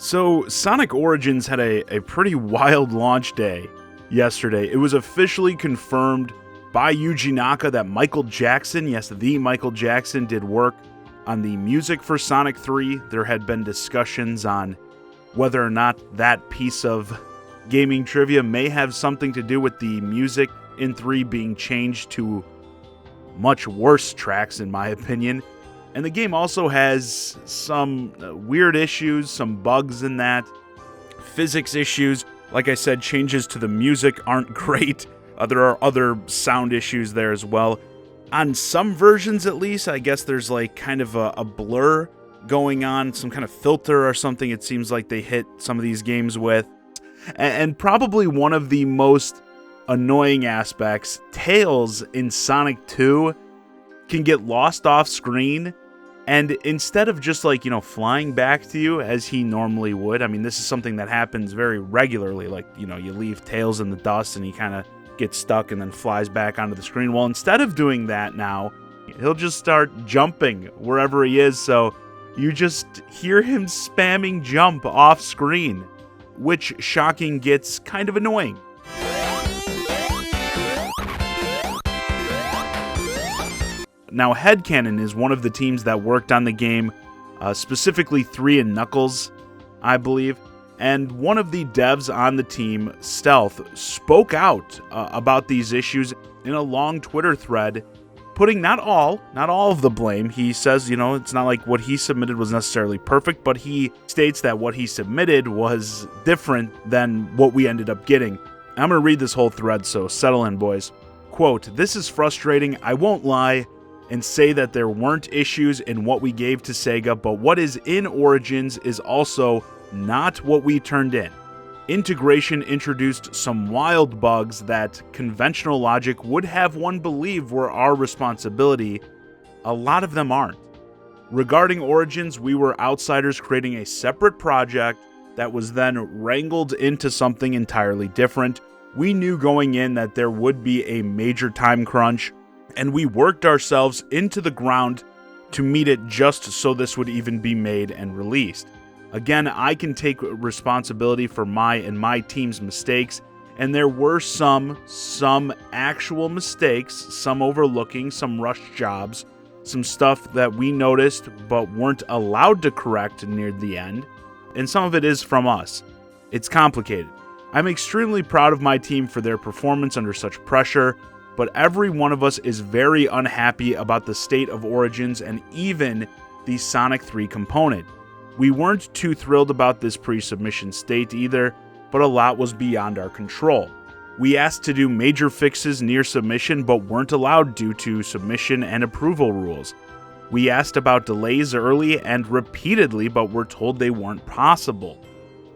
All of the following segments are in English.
So, Sonic Origins had a pretty wild launch day yesterday. It was officially confirmed by Yuji Naka that Michael Jackson, yes, the Michael Jackson, did work on the music for Sonic 3. There had been discussions on whether or not that piece of gaming trivia may have something to do with the music in 3 being changed to much worse tracks, in my opinion. And the game also has some weird issues, some bugs in that, physics issues. Like I said, changes to the music aren't great. There are other sound issues there as well. On some versions, at least, I guess there's like kind of a blur going on, some kind of filter or something it seems like they hit some of these games with. And probably one of the most annoying aspects, Tails in Sonic 2 can get lost off screen, and instead of just like, flying back to you as he normally would, I mean, this is something that happens very regularly, like, you leave Tails in the dust and he kind of gets stuck and then flies back onto the screen. Well, instead of doing that now, he'll just start jumping wherever he is, so you just hear him spamming jump off screen, which, shocking, gets kind of annoying. Now, Headcanon is one of the teams that worked on the game, specifically 3 and Knuckles, I believe. And one of the devs on the team, Stealth, spoke out about these issues in a long Twitter thread, putting not all of the blame. He says, it's not like what he submitted was necessarily perfect, but he states that what he submitted was different than what we ended up getting. I'm going to read this whole thread, so settle in, boys. Quote, "This is frustrating, I won't lie and say that there weren't issues in what we gave to Sega, but what is in Origins is also not what we turned in. Integration introduced some wild bugs that conventional logic would have one believe were our responsibility. A lot of them aren't. Regarding Origins, we were outsiders creating a separate project that was then wrangled into something entirely different. We knew going in that there would be a major time crunch, and we worked ourselves into the ground to meet it just so this would even be made and released. Again, I can take responsibility for my and my team's mistakes, and there were some actual mistakes, some overlooking, some rushed jobs, some stuff that we noticed but weren't allowed to correct near the end, and some of it is from us. It's complicated. I'm extremely proud of my team for their performance under such pressure, but every one of us is very unhappy about the state of Origins and even the Sonic 3 component. We weren't too thrilled about this pre-submission state either, but a lot was beyond our control. We asked to do major fixes near submission but weren't allowed due to submission and approval rules. We asked about delays early and repeatedly but were told they weren't possible.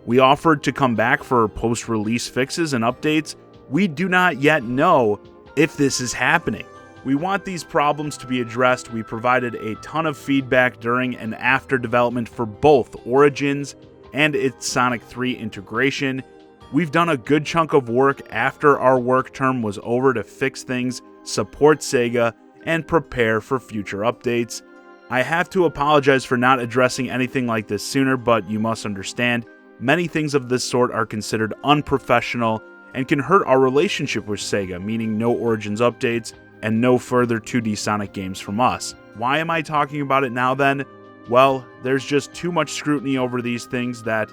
We offered to come back for post-release fixes and updates. We do not yet know if this is happening. We want these problems to be addressed. We provided a ton of feedback during and after development for both Origins and its Sonic 3 integration. We've done a good chunk of work after our work term was over to fix things, support Sega, and prepare for future updates. I have to apologize for not addressing anything like this sooner, but you must understand, many things of this sort are considered unprofessional and can hurt our relationship with Sega, meaning no Origins updates and no further 2D Sonic games from us. Why am I talking about it now then? Well, there's just too much scrutiny over these things that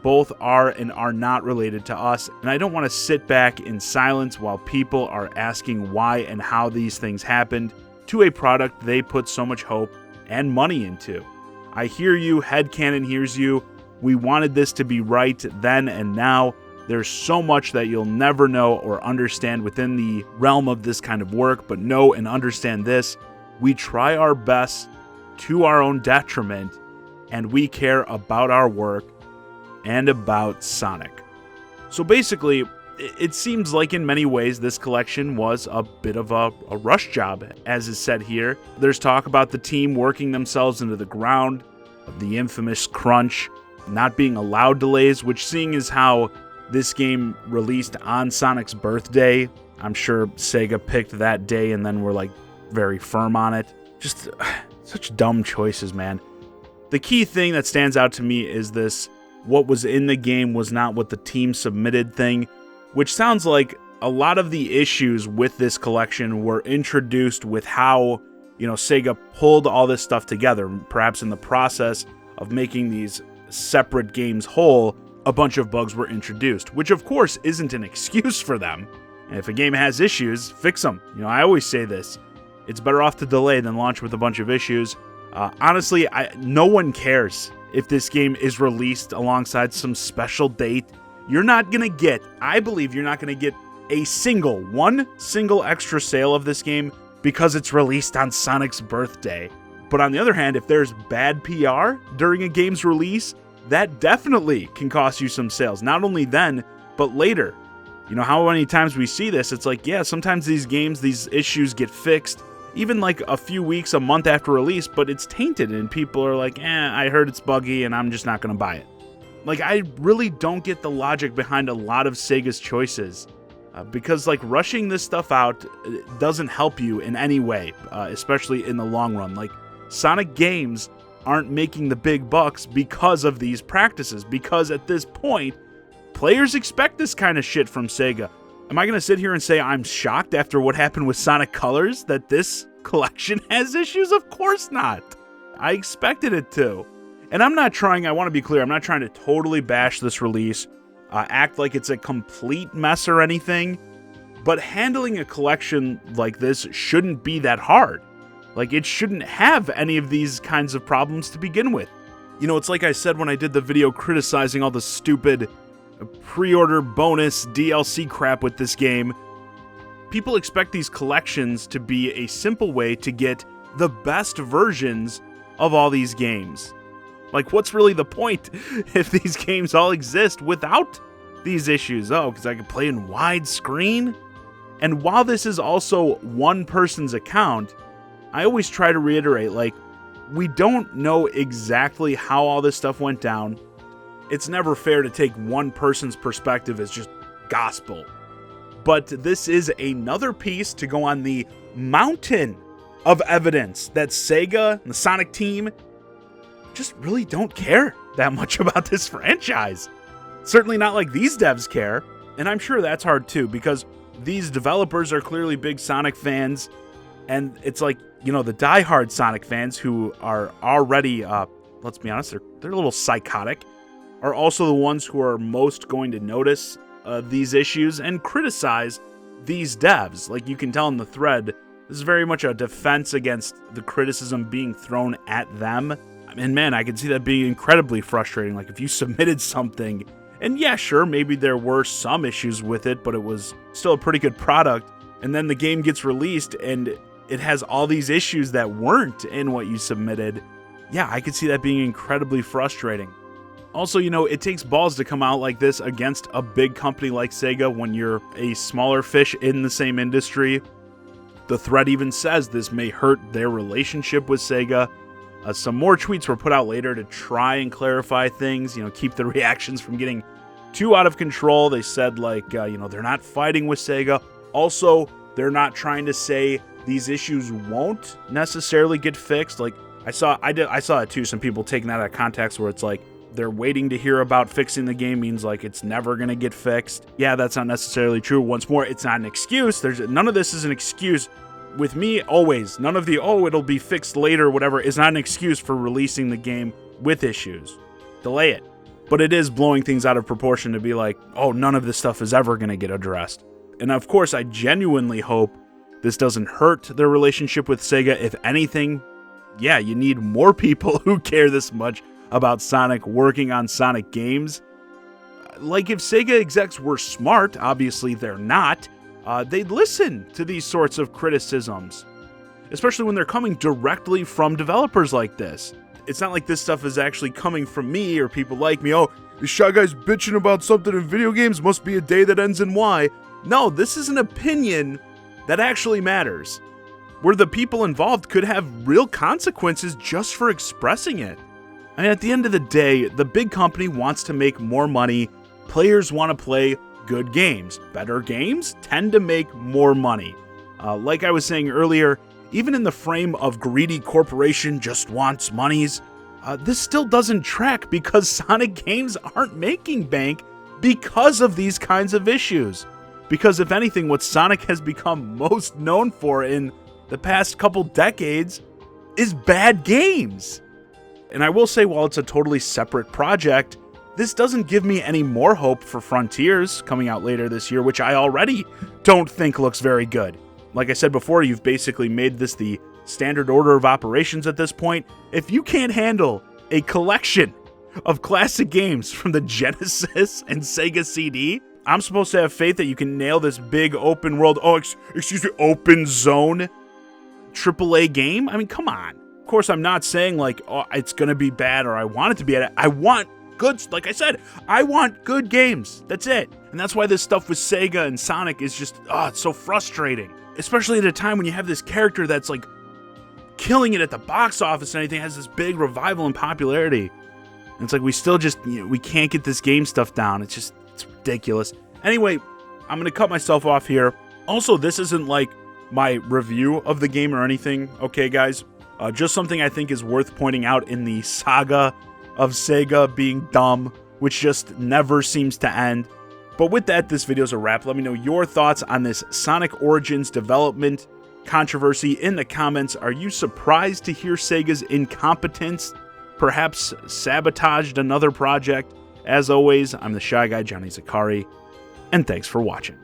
both are and are not related to us, and I don't want to sit back in silence while people are asking why and how these things happened to a product they put so much hope and money into. I hear you, Headcanon hears you. We wanted this to be right then and now. There's so much that you'll never know or understand within the realm of this kind of work, but know and understand this. We try our best to our own detriment, and we care about our work and about Sonic. So basically, it seems like in many ways this collection was a bit of a rush job, as is said here. There's talk about the team working themselves into the ground, the infamous crunch, not being allowed delays, which seeing as how this game released on Sonic's birthday, I'm sure Sega picked that day and then were like very firm on it. Just such dumb choices, man. The key thing that stands out to me is this what was in the game was not what the team submitted thing, which sounds like a lot of the issues with this collection were introduced with how, Sega pulled all this stuff together. Perhaps in the process of making these separate games whole, a bunch of bugs were introduced, which of course isn't an excuse for them. And if a game has issues, fix them. I always say this. It's better off to delay than launch with a bunch of issues. Honestly, no one cares if this game is released alongside some special date. I believe you're not going to get one single extra sale of this game because it's released on Sonic's birthday. But on the other hand, if there's bad PR during a game's release, that definitely can cost you some sales. Not only then, but later. How many times we see this, it's like, yeah, sometimes these issues get fixed, even like a few weeks, a month after release, but it's tainted and people are like, I heard it's buggy and I'm just not going to buy it. Like, I really don't get the logic behind a lot of Sega's choices. Because rushing this stuff out doesn't help you in any way, especially in the long run. Like, Sonic games aren't making the big bucks because of these practices, because at this point, players expect this kind of shit from Sega. Am I going to sit here and say I'm shocked after what happened with Sonic Colors that this collection has issues? Of course not. I expected it to. And I want to be clear, I'm not trying to totally bash this release, act like it's a complete mess or anything, but handling a collection like this shouldn't be that hard. Like, it shouldn't have any of these kinds of problems to begin with. It's like I said when I did the video criticizing all the stupid pre-order bonus DLC crap with this game. People expect these collections to be a simple way to get the best versions of all these games. Like, what's really the point if these games all exist without these issues? Oh, because I can play in widescreen? And while this is also one person's account, I always try to reiterate, we don't know exactly how all this stuff went down. It's never fair to take one person's perspective as just gospel. But this is another piece to go on the mountain of evidence that Sega and the Sonic team just really don't care that much about this franchise. Certainly not like these devs care. And I'm sure that's hard too, because these developers are clearly big Sonic fans. And it's like, the diehard Sonic fans who are already, let's be honest, they're a little psychotic, are also the ones who are most going to notice these issues and criticize these devs. Like, you can tell in the thread, this is very much a defense against the criticism being thrown at them. And man, I can see that being incredibly frustrating. Like, if you submitted something, and yeah, sure, maybe there were some issues with it, but it was still a pretty good product, and then the game gets released and it has all these issues that weren't in what you submitted. Yeah, I could see that being incredibly frustrating. Also, it takes balls to come out like this against a big company like Sega when you're a smaller fish in the same industry. The thread even says this may hurt their relationship with Sega. Some more tweets were put out later to try and clarify things, keep the reactions from getting too out of control. They said, they're not fighting with Sega. Also, they're not trying to say these issues won't necessarily get fixed. Like, I saw it too, some people taking that out of context where it's like, they're waiting to hear about fixing the game means like it's never going to get fixed. Yeah, that's not necessarily true. Once more, it's not an excuse. None of this is an excuse. With me, always, none of the, it'll be fixed later, whatever, is not an excuse for releasing the game with issues. Delay it. But it is blowing things out of proportion to be like, none of this stuff is ever going to get addressed. And of course, I genuinely hope this doesn't hurt their relationship with Sega. If anything, yeah, you need more people who care this much about Sonic working on Sonic games. Like, if Sega execs were smart, obviously they're not, they'd listen to these sorts of criticisms, especially when they're coming directly from developers like this. It's not like this stuff is actually coming from me or people like me. This Shy Guy's bitching about something in video games, must be a day that ends in Y. No, this is an opinion that actually matters, where the people involved could have real consequences just for expressing it. I mean, at the end of the day, the big company wants to make more money. Players want to play good games. Better games tend to make more money. Like I was saying earlier, even in the frame of greedy corporation just wants monies, this still doesn't track because Sonic games aren't making bank because of these kinds of issues. Because if anything, what Sonic has become most known for in the past couple decades is bad games. And I will say, while it's a totally separate project, this doesn't give me any more hope for Frontiers coming out later this year, which I already don't think looks very good. Like I said before, you've basically made this the standard order of operations at this point. If you can't handle a collection of classic games from the Genesis and Sega CD, I'm supposed to have faith that you can nail this big open world, excuse me, open zone AAA game? I mean, come on. Of course, I'm not saying like, oh, it's going to be bad or I want it to be bad. I want good, like I said, I want good games. That's it. And that's why this stuff with Sega and Sonic is just, it's so frustrating. Especially at a time when you have this character that's like killing it at the box office and anything, has this big revival and popularity. And it's like we still just, we can't get this game stuff down. It's ridiculous. Anyway, I'm going to cut myself off here. Also, this isn't like my review of the game or anything, okay, guys? Just something I think is worth pointing out in the saga of Sega being dumb, which just never seems to end. But with that, this video's a wrap. Let me know your thoughts on this Sonic Origins development controversy in the comments. Are you surprised to hear Sega's incompetence perhaps sabotaged another project? As always, I'm the Shy Guy, Johnny Zakari, and thanks for watching.